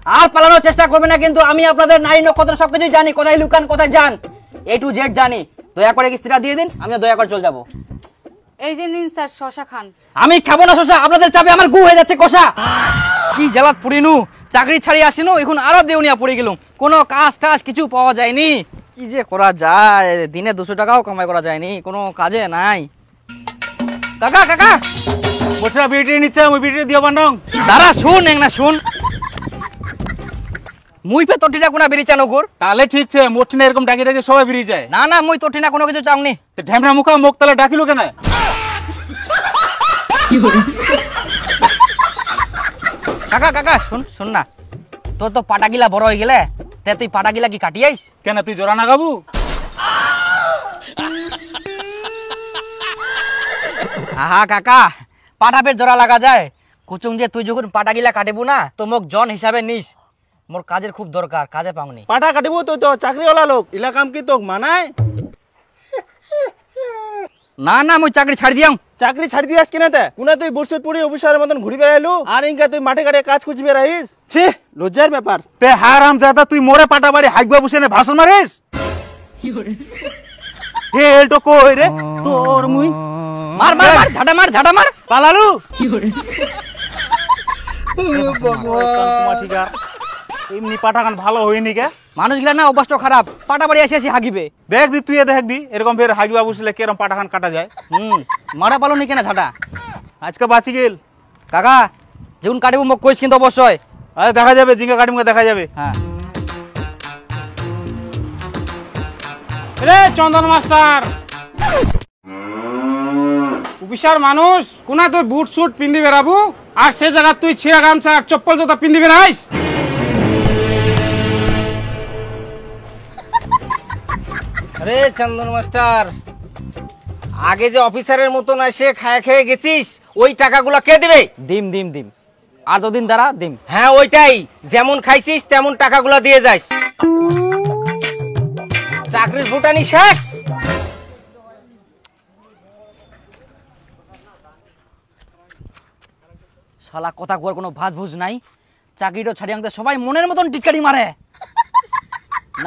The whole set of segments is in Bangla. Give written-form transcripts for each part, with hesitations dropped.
আর পালানোর চেষ্টা করবে না কিন্তু। আমি আপনাদের নাই নক্ষত্র সবকিছু জানি, কোথায় লুকান কোথায় যান A to Z জানি। দয়া করে কিস্তিটা দিয়ে দিন, আমি দয়া করে চলে যাবো। এই যে নিন স্যার শশা খান। আমি খাবো না শশা, আপনাদের চাপে আমার গু হয়ে যাচ্ছে কষা। কি জ্বালাত পড়িনু, চাকরি ছাড়ি আসিনু, এখন আরো দেউনিয়া পড়ে গেলুম, কোনো কাজ টাজ কিছু পাওয়া যায়নি। কি যে করা যায়, দিনে 200 টাকাও কামাই করা যায়নি, কোনো কাজে নাই। কাকা কাকা বসরা বিড়ি নিচ্ছে, আমি বিড়ি দিয়ে বান্ডং। দাঁড়া শুন না শুন, মুই পে তোটিনা কোনা বেরি চানো গোর। তাহলে ঠিক আছে, মোটনা এরকম ডাকি ডাকি সবাই বেরিয়ে যায়। না না মুই তোটিনা কোনো কিছু চাওনি। ঢ্যামরা মুখা মুখ তাহলে ডাকিলো কেন? কাকা কাকা শুন শুন না, তোর তো পাটাগিলা বড় হয়ে গেলে, তে তুই পাটাগিলা কি কাটিয়াইস? কেন তুই জোড়া না গাবু? আহা কাকা, পাটাপের জোড়া লাগা যায় কুচুং যে তুই যখন পাটাগিলা কাটিবু না তো মোক জন হিসাবে নিস, মোর কাজের খুব দরকার, কাজে পাওনি। পাটা কাটিবো তুই তো চাকরিওয়ালা লোক, ইলা কাম কি তোক মানায়? না না মুই চাকরি ছাড়ি দিয়াম। চাকরি ছাড়ি দিয়াস কিনা তে? কোনা তুই বুরসুতপুরি অফিসারের মতন ঘুরি বেড়াইলু আর ইনকা তুই মাঠে ঘাটে কাজ খুঁজি বেড়াইস? ছি, লজ্জার ব্যাপার। তে হারাম জাদা, তুই মোরে পাটা বাড়ি হাইকবা বসে নে ভাষণ মারিস? হে এলটো কই রে তোর মুই? মার মার মার, ঝাড়া মার ঝাড়া মার। পালালু ভগবান, ঠিক আছে এমনি পাটাগান ভালো হয়নি কে? মানুষগুলা না অভ্যাসটা খারাপ, পাটা বাড়ি আসি আসি হাগিবে। দেখ দি তুই দেখ দি এরকম ফের হাগিবা বসলে কেরম পাটাগান কাটা যায়। মারা পালো নি কেন ঝাঁটা? আজকে বাঁচি গেল কাকা, যেমন কাটিব মোক কইস কিন্তু অবশ্যই। আরে দেখা যাবে, জিঙ্গা কাটিমকে দেখা যাবে। হ্যাঁ রে চন্দন মাস্টার, অফিসার মানুষ কোনা তুই বুট সুট পিন্ধি বেড়াবো আর সে জায়গা তুই ছিঁড়া গামছা আর চপ্পল জুতা পিন্ধি বেড়াইস? আরে চন্দন মাস্টার, আগে যে অফিসারের মতন এসে খায় খেয়ে গেছিস, ওই টাকাগুলো কে দিবে? দিম দিম দিম, আর দুদিন দাঁড়া দিম। হ্যাঁ ওইটাই, যেমন খাইছিস তেমন টাকাগুলো দিয়ে যাস। চাকরির ভুটানি শেষ। শালা কথা কর কোনো ভাজ ভুজ নাই, চাকরিটা ছাড়ি আনতে সবাই মনের মতন টিটকারি মারে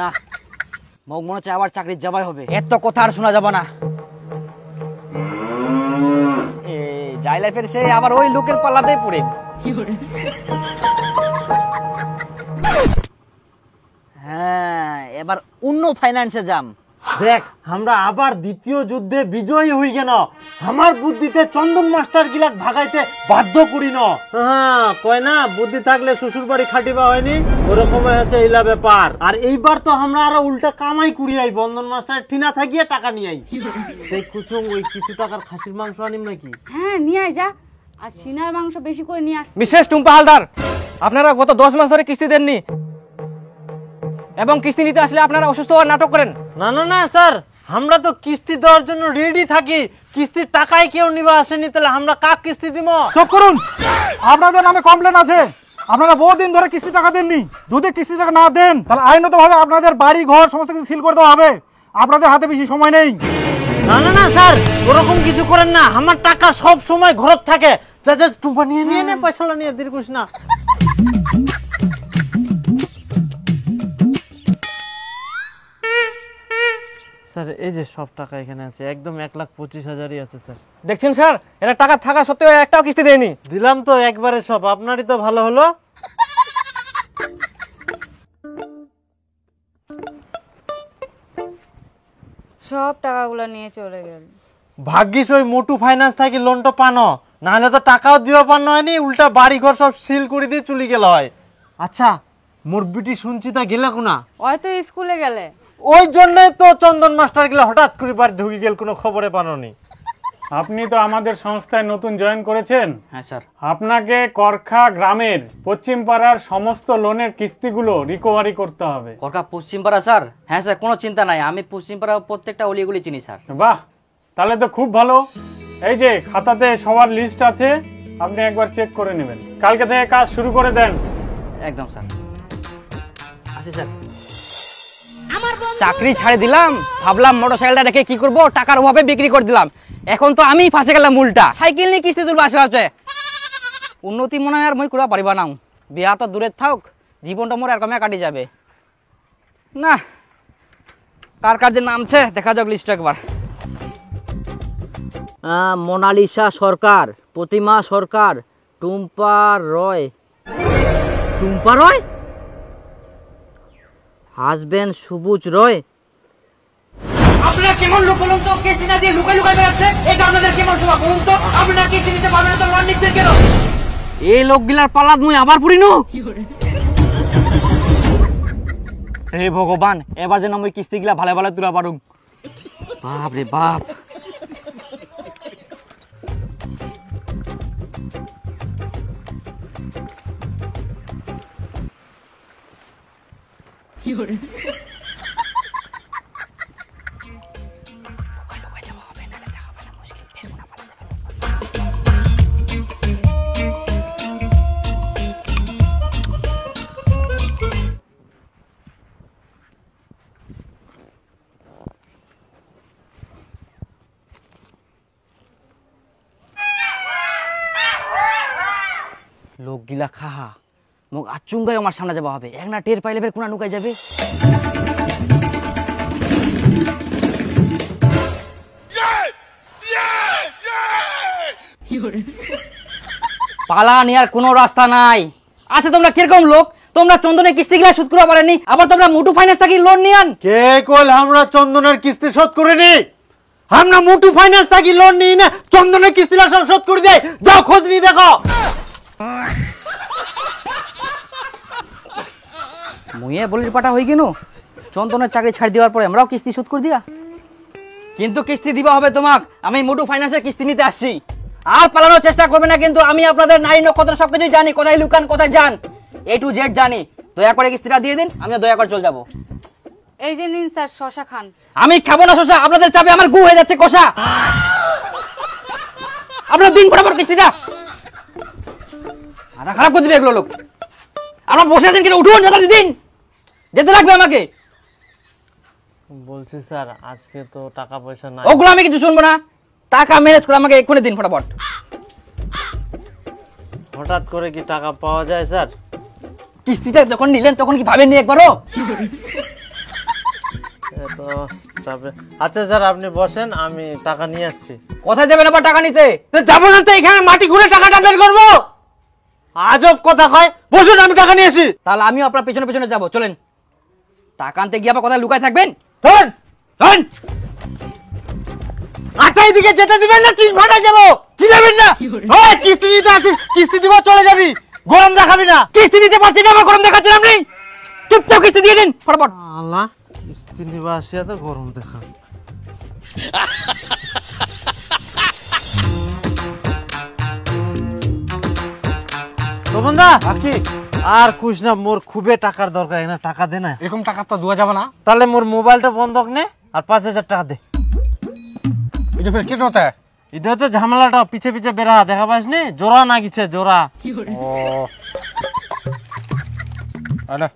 না। মোক মনে হচ্ছে আবার চাকরি যাবাই হবে, এত কথা আর শোনা যাবে না। যাই লাইফের সে আবার ওই লোকের পাল্লাতেই পড়ে। হ্যাঁ এবার অন্য ফাইন্যান্সে যাম। দেখ আমরা আবার দ্বিতীয় যুদ্ধে বিজয়ী হই কেন, আমার বুদ্ধিতে চন্দন মাস্টার গিলাক ভাগাইতে বাধ্য করি না। হ্যাঁ কয় না, বুদ্ধি থাকলে শ্বশুর বাড়ি খাটিবা হয়নি, ওরকম হচ্ছে এইলা ব্যাপার। আর এইবার তো আমরা আরো উল্টা কামাই করি আই, বন্ধন মাস্টার ঠিনা থাকিয়ে টাকা নিয়ে আই। দেখ কুচুং ওই কিছু টাকার খাসির মাংস আনিম নাকি? হ্যাঁ নিয়ে আয় যা, আর সিনার মাংস বেশি করে নিয়ে আস। বিশেষ টুম্পা হালদার, আপনারা গত 10 মাস ধরে কিস্তি দেননি এবং কিস্তি নিতে আসলে আপনারা অসুস্থ হওয়ার নাটক করেন। না না না স্যার, আমরা তো কিস্তি দেওয়ার জন্য রেডি থাকি, কিস্তির টাকাই কেউ নিবা আসেনি, তাহলে আমরা কাক কিস্তি দিব? চুপ করুন, আপনাদের নামে কমপ্লেন আছে, আপনারা বহুদিন ধরে কিস্তি টাকা দেননি। যদি কিস্তি টাকা না দেন তাহলে আইনতভাবে আপনাদের বাড়ি ঘর সমস্ত কিছু সিল করে দেওয়া হবে, আপনাদের হাতে বেশি সময় নেই। না না না স্যার, ওরকম কিছু করেন না, আমার টাকা সব সময় ঘরত থাকে। যা যা টুপা নিয়ে নিয়ে নে, পয়সাটা নিয়ে দেরি করিস না। স্যার এই যে সব টাকা এখানে আছে, একদম 1,25,000ই আছে স্যার। দেখছেন স্যার, এরা টাকা থাকা সত্ত্বেও একটাও কিস্তি দেয়নি। দিলাম তো একবারে সব, আপনারই তো ভালো হলো। সব টাকাগুলো নিয়ে চলে গেল। ভাগ্যিস ওই মোটু ফাইন্যান্স থেকে লোনটা পানো, নাহলে তো টাকাও দিবা পানো হয়নি, উল্টা বাড়ি ঘর সব সিল করে দিয়ে চলে গেল হয়। আচ্ছা মোর বিটি শুনছি তা গেলে কোনা? ওই তো স্কুলে গেলে। ওই জন্যই তো চন্দন মাস্টার গেলে হঠাৎ করে বাড়ি ঢুকে গেল, কোনো খবরে পানোনি। আপনি তো আমাদের সংস্থায় নতুন জয়েন করেছেন। হ্যাঁ স্যার। আপনাকে করখা গ্রামের পশ্চিম পাড়ার সমস্ত লোনের কিস্তিগুলো রিকভারি করতে হবে। করকা পশ্চিমপাড়া স্যার? হ্যাঁ স্যার, কোনো চিন্তা নাই, আমি পশ্চিমপাড়া প্রত্যেকটা অলিগুলি চিনি স্যার। বাহ, তাহলে তো খুব ভালো। এই যে খাতাতে সবার লিস্ট আছে, আপনি একবার চেক করে নেবেন, কালকে থেকে কাজ শুরু করে দেন। একদম স্যার, আসি স্যার। চাকরি ছাড়ে দিলাম, ভাবলাম মোটরসাইকেলটা রেখে কি করব, টাকার অভাবে বিক্রি করে দিলাম, এখন তো আমি ফাঁসে গেলাম উল্টা। সাইকেল নিয়ে কিস্তি তুলবো আসে। উন্নতি মনে হয় আর মই করা পারিবা না, বিয়া তো দূরে থাক, জীবনটা মোর এরকম কাটি যাবে না। কার কার যে নামছে দেখা যাক লিস্ট একবার। মোনালিসা সরকার, প্রতিমা সরকার, টুম্পা রয়। টুম্পা রয়, হাজবেন্ড সবুজ রয়। আপনারা কেমন লোক বলুন তো? কিস্তি না দিয়ে লুকাই লুকাই বেড়াচ্ছে, এটা আপনাদের কেমন স্বভাব বলুন তো? আপনারা কিস্তি নিতে পারবেন না তো লোন নিচ্ছেন কেন? এই লোকগুলার পালাত মুই আবার পুরিনু। হে ভগবান, এবার যেন আমি কিস্তিগুলা ভালো ভালো তুলা পারুম। বাপ রে বাপ। লোকগিলা খাহা মোক আচুঙ্গাই আমার সামনে যাওয়া হবে, এক না টের পাইলে ফের কোনা নুকাই যাবে। পালা নেওয়ার কোনো রাস্তা নাই। আচ্ছা তোমরা কিরকম লোক? তোমরা চন্দনের কিস্তি গিলা শোধ করা পারেনি, আবার তোমরা মুটু ফাইন্যান্স থেকে লোন নিয়ান। কে কল আমরা চন্দনের কিস্তি শোধ করিনি? আমরা মুটু ফাইন্যান্স থেকে লোন নিই না, চন্দনের কিস্তিটা সব শোধ করে দেয়। যাও খোঁজ নিয়ে দেখো। মুয়ে বলির পাটা হয়ে গেল, চন্দনের চাকরি ছাড় দেওয়ার পরে আমরাও কিস্তি শোধ করে দিয়া। কিন্তু কিস্তি দিবা হবে তোমাক। আমি মুটু ফাইন্যান্সের কিস্তি নিতে আসছি, আর পালানোর চেষ্টা করবে না কিন্তু। আমি আপনাদের নারী নক্ষত্র সবকিছু জানি, কোথায় লুকান কোথায় যান, A to Z জানি। দয়া করে কিস্তিটা দিয়ে দিন, আমি দয়া করে চলে যাবো। এই যে নিন স্যার শশা খান। আমি খাবো না শশা, আপনাদের চাপে আমার গু হয়ে যাচ্ছে কষা। আপনার দিন পর কিস্তিটা মাথা খারাপ করে দিবে এগুলো লোক। আপনার বসে আছেন কিনা, উঠুন, যেতে দিন, যেতে লাগবে আমাকে। বলছি স্যার আজকে তো টাকা পয়সা নাই। ওগুলো আমি কিছু শুনবো না, টাকা ম্যানেজ করে আমাকে এক্ষুনি দিন ফটাফট। হঠাৎ করে কি টাকা পাওয়া যায় স্যার? কিস্তিটা যখন নিলেন তখন কি ভাবেননি একবারও? তো আচ্ছা স্যার আপনি বসেন, আমি টাকা নিয়ে আসছি। কোথায় যাবেন আবার টাকা নিতে? যাবো না তো, এখানে মাটি ঘুরে টাকাটা বের করবো। আজব কথা কয়, বসুন আমি টাকা নিয়ে আসি। তাহলে আমিও আপনার পেছনে পেছনে যাবো, চলেন। টাকা আনতে গিয়ে আবার কোথায় লুকায় থাকবেন? চলেন চলেন। আচ্ছা এদিকে যেতে দিবেন না, টিন ফাটাই যাবো। চিনাবেন না? ওই কিস্তি দিতে আসিস, কিস্তি দিব চলে যাবি, গরম দেখাবি না। কিস্তি দিতে পারছি না, আবার গরম দেখাচ্ছেন আপনি। চুপচাপ কিস্তি দিয়ে দিন ফটাফট। আল্লাহ, কিস্তি নিবা আসিয়া তো গরম দেখাবি। বন্ধা কি আর কুছ না, মোর খুবই টাকার দরকার, না টাকা দে না। এরকম টাকা তো দেওয়া যাবে না। তাহলে মোর মোবাইলটা বন্ধক নে আর 5,000 টাকা দে। এই যে ফের কি হতে? এটা তো ঝামেলাটা, পিছে পিছে বেড়া দেখা পাস নি, জোড়া না গেছে জোড়া। ও আরে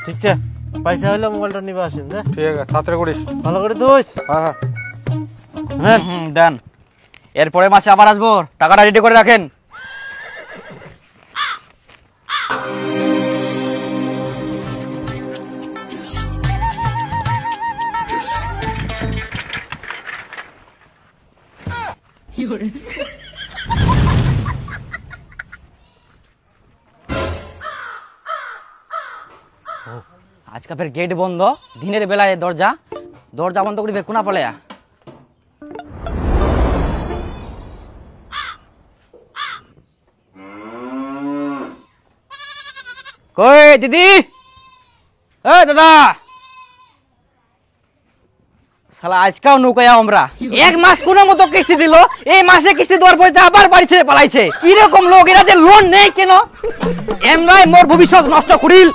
ঠিক আছে, পয়সা হইলে মোবাইলটা নিবা আসেন। ঠিক আছে, তাড়াতাড়ি করিস। ভালো করে দোস। হ্যাঁ হ্যাঁ ডান। এরপরে মাসে আবার আসবো, টাকাটা রেডি করে রাখেন। আজকে ফের গেট বন্ধ, দিনের বেলায় দরজা দরজা বন্ধ করি বের কোনা পালেয়া। কই দিদি, এ দাদা, শালা আজকাও নৌকায় আমরা। এক মাস কোন মতো কিস্তি দিল, এই মাসে কিস্তি দেওয়ার পরে আবার বাড়ি ছেড়ে পালাইছে। কিরকম লোক এরা, যে লোন নেই কেন? এমরাই মোর ভবিষ্যৎ নষ্ট করিল।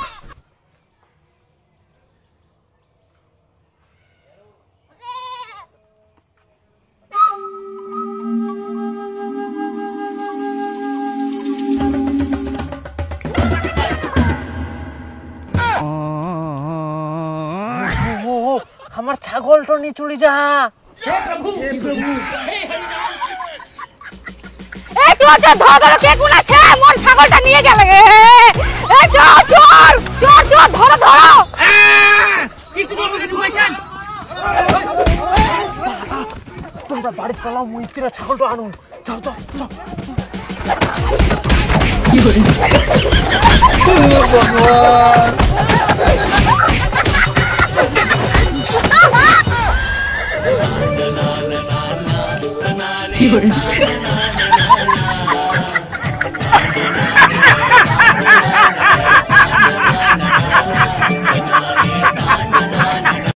আমার ছাগলটা নিয়ে চলে যা। এই চোর চোর ধরো ধরো, কে কোন আছে? মোর ছাগলটা নিয়ে গেল। এ চোর চোর চোর চোর ধরো ধরো। কিস্তি তোর মুখে ঢুকাইছেন? তোমরা বাড়ি চলাও, মুই তিরা ছাগলটা আনো। যাও যাও যাও। কি করে?